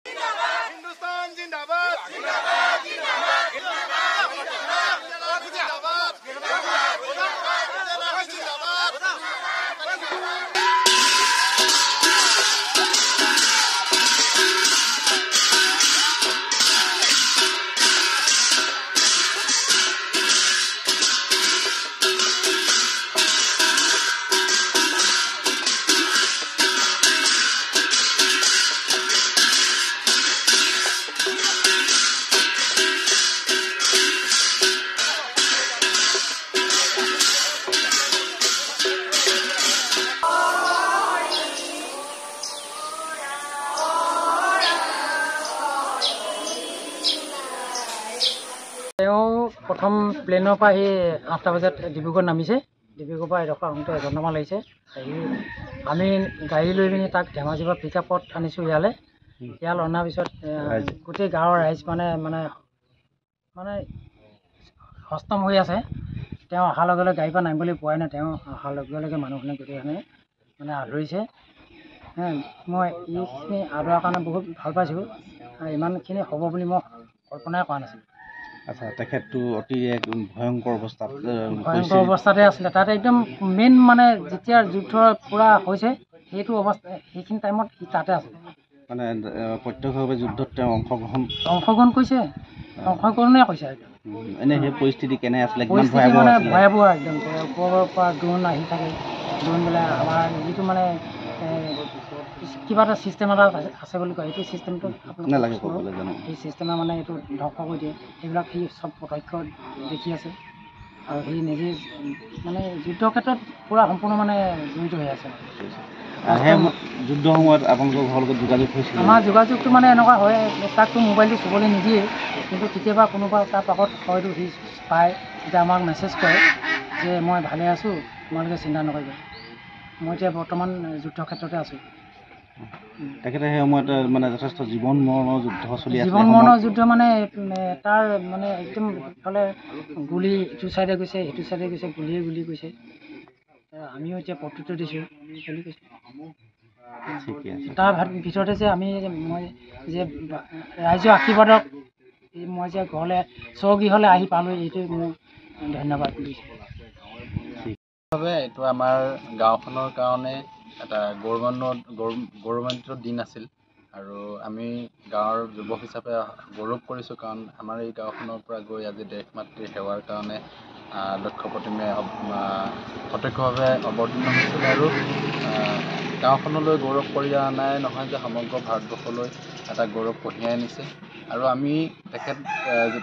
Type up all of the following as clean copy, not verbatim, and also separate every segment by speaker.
Speaker 1: हिंदुस्तान जिंदाबाद जिंदाबाद जिंदाबाद जिंदाबाद जिंदाबाद जिंदाबाद
Speaker 2: प्रथम प्लेनर पर 8टा बजात डिब्रुगढ़ नामिसे डिब्रुगढ़ पर एडोखर आहोते एजनमान लागिसे आमी गाड़ी লৈ পিনি তাক ধেমাজি পৰা পিকআপত আনিছো ইয়ালে ইয়াল অনাৰ পিছত গোটেই গাঁৱৰ ৰাইজ মানে হস্তম হৈ আছে তেওঁ অহাৰ লগে লগে গাড়ী পৰা নামিবলৈ পোৱাই নাই তেওঁ অহাৰ লগে লগে মানুহখিনি গোটেইখনে মানে আদৰিছে মই এইখিনি আদৰাৰ কাৰণে বহুত ভাল পাইছোঁ ইমানখিনি হ'ব বুলি মই কল্পনাই কৰা নাছিলোঁ।
Speaker 3: আচ্ছা তেখেতটো অতি এক ভয়ংকৰ
Speaker 2: অৱস্থাতে আছিলে তাত একদম মেইন মানে যেতিয়া যুদ্ধ পুৰা হৈছে সেইটো অৱস্থা সেইখিনি টাইমত তাতে আছিলে
Speaker 3: মানে প্ৰত্যক্ষভাৱে যুদ্ধত তেওঁ
Speaker 2: অংশগ্ৰহণ কৰিছে অংশগ্ৰহণে কৰিছে
Speaker 3: এনে সেই পৰিস্থিতি কেনে আছিলে
Speaker 2: মানে ভয়াৱহ একদম ওপৰৰ পৰা ড্ৰোন আহি থাকে ড্ৰোন বোলে আমাৰ যিটো মানে কিবা এটা চিষ্টেম এটা আছে বুলি কয় এইটো চিষ্টেমটো
Speaker 3: নালাগে ক'বলৈ জানো
Speaker 2: এই চিষ্টেমে মানে এইটো ধ্বংস কৰি দিয়ে এইবিলাক সি চব প্ৰত্যক্ষ দেখি আছে আৰু সি নিজে মানে যুদ্ধ ক্ষেত্ৰত পূৰা সম্পূৰ্ণ মানে জড়িত হৈ আছে
Speaker 3: যুদ্ধ সময়ত আপোনালোকৰ ঘৰৰ লগত যোগাযোগ হৈছিল
Speaker 2: আমাৰ যোগাযোগটো মানে এনেকুৱা হয় তাকতো মোবাইলটো চুবলৈ নিদিয়ে কিন্তু কেতিয়াবা কোনোবা তাৰ পাকত হয়তো সি পায় তেতিয়া আমাক মেছেজ কৰে যে মই ভালে আছোঁ তোমালোকে চিন্তা নকৰিবা মই এতিয়া বৰ্তমান যুদ্ধ ক্ষেত্ৰতে আছোঁ।
Speaker 3: তেখেতে সেই সময়ত মানে যথেষ্ট জীৱন মৰণৰ যুদ্ধ চলি আছে
Speaker 2: জীৱন মৰণৰ যুদ্ধ মানে তাৰ মানে একদম ইফালে গুলি ইটো চাইডে গৈছে সিটো চাইডে গৈছে গুলি গৈছে আমিও এতিয়া প্ৰত্যুত্তৰ দিছোঁ বুলি কৈছোঁ তাৰ ভিতৰতে যে মই যে ৰাইজৰ আশীৰ্বাদক মই যে ঘৰলৈ স্বগৃহলৈ আহি পালোঁ এইটোৱে মোৰ ধন্যবাদ দিছোঁ।
Speaker 4: এইটো আমাৰ গাঁওখনৰ কাৰণে এটা গৌৰৱান্বিত দিন আছিল আৰু আমি গাঁৱৰ যুৱক হিচাপে গৌৰৱ কৰিছোঁ কাৰণ আমাৰ এই গাঁওখনৰ পৰা গৈ আজি দেশ মাতৃৰ সেৱাৰ কাৰণে লক্ষ্য প্ৰতিমে প্ৰত্যক্ষভাৱে অৱতীৰ্ণ হৈছিল আৰু গাঁওখনলৈ গৌৰৱ কঢ়িয়াই অনাই নহয় যে সমগ্ৰ ভাৰতবৰ্ষলৈ এটা গৌৰৱ কঢ়িয়াই আনিছে আৰু আমি তেখেত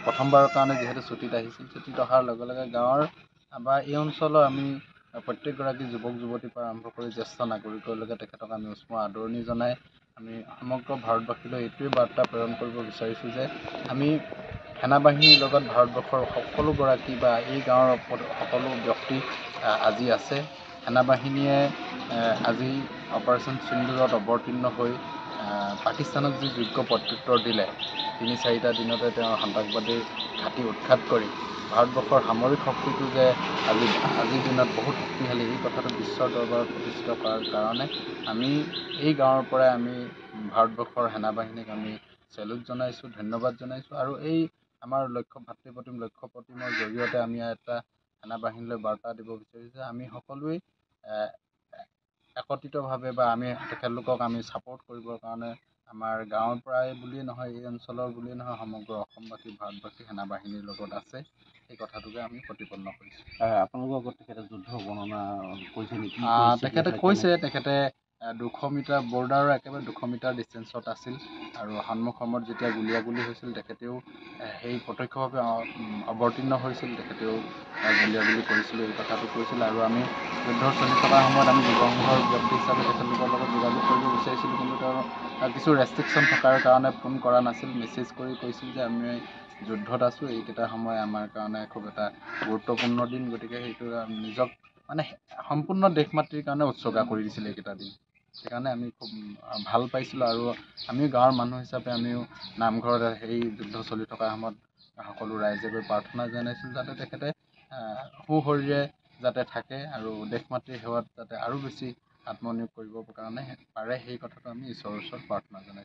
Speaker 4: প্ৰথমবাৰৰ কাৰণে যিহেতু ছুটীত আহিছিল ছুটীত অহাৰ লগে লগে গাঁৱৰ বা এই অঞ্চলৰ আমি প্ৰত্যেকগৰাকী যুৱক যুৱতীৰ পৰা আৰম্ভ কৰি জ্যেষ্ঠ নাগৰিকলৈকে তেখেতক আমি উষ্ম আদৰণি জনাই আমি সমগ্ৰ ভাৰতবাসীলৈ এইটোৱে বাৰ্তা প্ৰেৰণ কৰিব বিচাৰিছোঁ যে আমি সেনাবাহিনীৰ লগত ভাৰতবৰ্ষৰ সকলোগৰাকী বা এই গাঁৱৰ সকলো ব্যক্তি আজি আছে সেনাবাহিনীয়ে আজি অপাৰেশ্যন সিন্দুৰত অৱতীৰ্ণ হৈ পাকিস্তানক যি যোগ্য প্ৰত্যুত্তৰ দিলে ৩-৪টা দিনতে তেওঁ সন্ত্ৰাসবাদী ঘাটি উৎখাত কৰি ভাৰতবৰ্ষৰ সামৰিক শক্তিটো যে আজিৰ দিনত বহুত শক্তিশালী এই কথাটো বিশ্বৰ দৰবাৰত প্ৰতিষ্ঠিত কৰাৰ কাৰণে আমি এই গাঁৱৰ পৰাই আমি ভাৰতবৰ্ষৰ সেনাবাহিনীক আমি চেলুট জনাইছোঁ ধন্যবাদ জনাইছোঁ আৰু এই আমাৰ লক্ষ্য প্ৰতিমৰ জৰিয়তে আমি এটা সেনাবাহিনীলৈ বাৰ্তা দিব বিচাৰিছোঁ যে আমি সকলোৱেই একত্ৰিতভাৱে বা আমি তেখেতলোকক আমি ছাপোৰ্ট কৰিবৰ কাৰণে আমাৰ গাঁৱৰ পৰাই বুলিয়েই নহয় এই অঞ্চলৰ বুলিয়েই নহয় সমগ্ৰ অসমবাসী ভাৰতবাসী সেনাবাহিনীৰ লগত আছে এই কথাটোকে আমি প্ৰতিপন্ন কৰিছোঁ।
Speaker 3: আপোনালোকৰ আগত তেখেতে যুদ্ধ বৰ্ণনা কৰিছে নেকি
Speaker 4: তেখেতে কৈছে তেখেতে 200 মিটাৰ বৰ্ডাৰৰ একেবাৰে 200 মিটাৰ ডিষ্টেঞ্চত আছিল আৰু সন্মুখ সময়ত যেতিয়া গুলিয়াগুলি হৈছিল তেখেতেও সেই প্ৰত্যক্ষভাৱে অৱতীৰ্ণ হৈছিল তেখেতেও গুলিয়াগুলি কৰিছিল এই কথাটো কৈছিল আৰু আমি যুদ্ধ চলি থকাৰ সময়ত আমি যুৱসংঘৰ ব্যক্তি হিচাপে তেখেতলোকৰ লগত যোগাযোগ কৰিব বিচাৰিছিলোঁ কিন্তু তেওঁৰ কিছু ৰেষ্ট্ৰিকশ্যন থকাৰ কাৰণে ফোন কৰা নাছিল মেছেজ কৰি কৈছিল যে আমি যুদ্ধত আছোঁ এইকেইটা সময় আমাৰ কাৰণে খুব এটা গুৰুত্বপূৰ্ণ দিন গতিকে সেইটো নিজক মানে সম্পূৰ্ণ দেশ মাতৃৰ কাৰণে উৎসৰ্গা কৰি দিছিল এইকেইটা দিন সেইকাৰণে আমি খুব ভাল পাইছিলোঁ আৰু আমিও গাঁৱৰ মানুহ হিচাপে আমিও নামঘৰত সেই যুদ্ধ চলি থকা সময়ত সকলো ৰাইজে গৈ প্ৰাৰ্থনা জনাইছিলোঁ যাতে তেখেতে সুশৰীৰে যাতে থাকে আৰু দেশ মাতৃৰ সেৱাত যাতে আৰু বেছি আত্মনিয়োগ কৰিবৰ কাৰণে পাৰে সেই কথাটো আমি ঈশ্বৰৰ ওচৰত প্ৰাৰ্থনা জনাইছোঁ।